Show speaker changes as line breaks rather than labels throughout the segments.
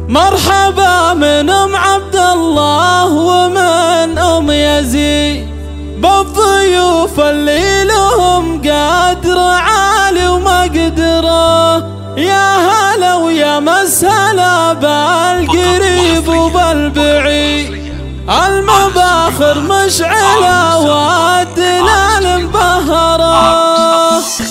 مرحبا من ام عبد الله ومن ام يزيد بالضيوف اللي لهم قدر عالي ومقدره. يا هلا ويا مسهلا بالقريب وبالبعيد، المباخر مشعلة والدلال مبهرة.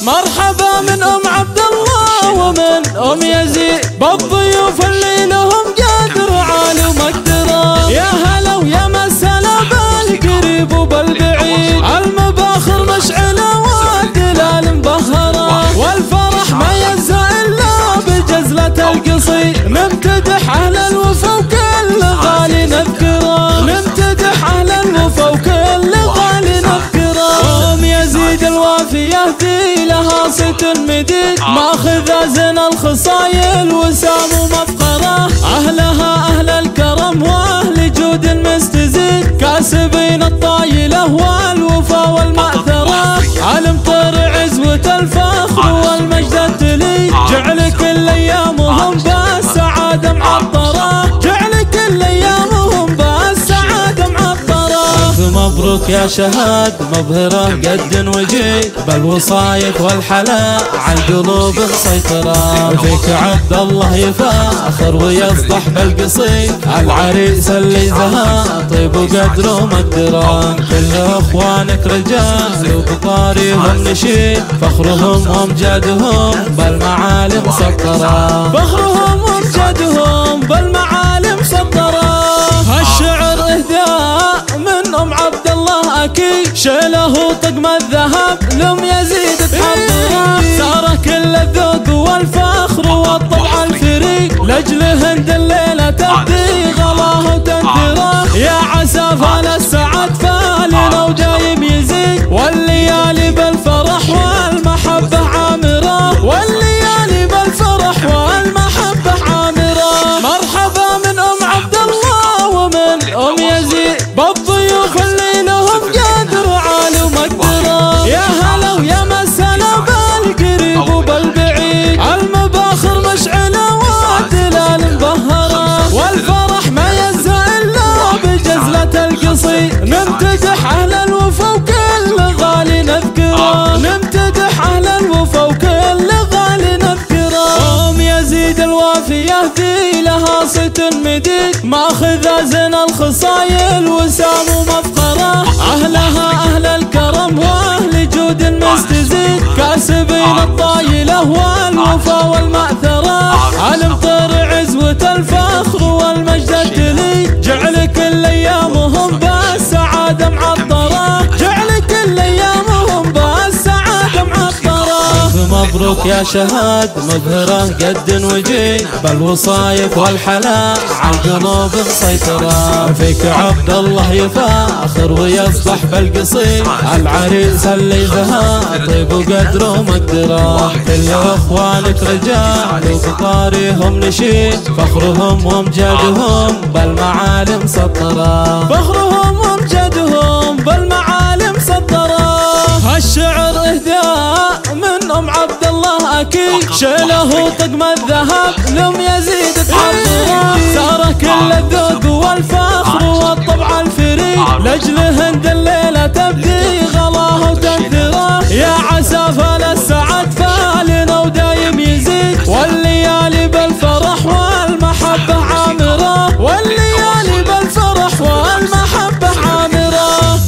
مرحبا من ام عبد الله ومن ام يزيد بالضيوف اللي لهم قدر عالي ومقدره. يا هلا ويا مسهلا بالقريب وبالبعيد، المباخر مشعلة والدلال مبهرة. والفرح ما يجزى الا بجزلة القصيد، نمتدح اهل الوفا وكل غالي نذكره، نمتدح اهل الوفا وكل غالي نذكره. ام يزيد الوافي يهدي لها صيت مديد، ماخذ زين الخصايل وسام ومفخره. اهلها اهل الكرم واهل جود مستزيد، كاسبين الطايله والوفا والمأثره. علم طر عزوة الفخر والمجد التليد، جعل كل ايامهم بالسعاده معطره، جعل كل ايامهم بالسعاده معطره. الف مبروك يا شهاد مبهره قد وجيد، بالوصايف والحلا عالقلوب مسيطره. فيك عبد الله يفاخر ويصدح بالقصيد، العريس اللي زها طيب وقدره ومقدره. كل اخوانك رجال وبطاريهم نشيد، فخرهم وامجادهم بالمعالي مسطره، فخرهم وامجادهم بالمعالي مسطره. هالشعر اهداء من ام عبد الله اكيد، شيله طقم الذهب لام يزيد تحضره. ساره كل الذوق والفخر والطبع الفريد، لاجل هند الليله تبدي غلاه وتنثره. يا عسى فال السعد فالنا ودايم يزيد، والليالي بالفرح والمحبه عامره، والليالي بالفرح والمحبه عامره. مرحبا من ام عبد الله ومن ام يزيد بالضيوف اللي لهم قدر عالي ومقدره. يا هلا ويا مسهلا بالقريب وبالبعيد، المباخر مشعله والدلال مبهره. والفرح ما يجزى الا بجزلة القصيد، نمتدح اهل الوفا وكل غالي نذكره، نمتدح اهل الوفا وكل غالي نذكره. ام يزيد الوافي يهدي لها صيت مديد، ماخذ زين الخصايل وسام ومفخره. اهلها اهل الكرم واهل جود مستزيد، كاسبين الطايله والوفا والمأثره. علم طر عزوة الفخر والمجد التليد، جعل كل ايامهم بالسعاده معطره، جعل كل ايامهم بالسعاده معطره. الف مبروك يا شهاد مبهره قد وجيد، بالوصايف والحلا عالقلوب مسيطره. فيك عبد الله يفاخر ويصدح بالقصيد، العريس اللي زها طيب وقدره ومقدره. كل اخوانك رجال وبطاريهم نشيد، فخرهم وامجادهم بالمعالي مسطره، فخرهم وامجادهم بالمعالي مسطره. هالشعر اهداء من ام عبد الله اكيد، شيله طقم الذهب لام يزيد تحضره. ساره كل الذوق والفخر والطبع الفريد، لاجل هند الليله تبدي غلاه وتنثره. يا عسى فال السعد فالنا ودايم يزيد، والليالي بالفرح والمحبه عامره، والليالي بالفرح والمحبه عامره.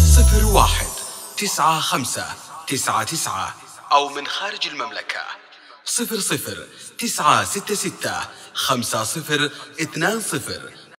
019599 أو من خارج المملكة 00 966 50 20.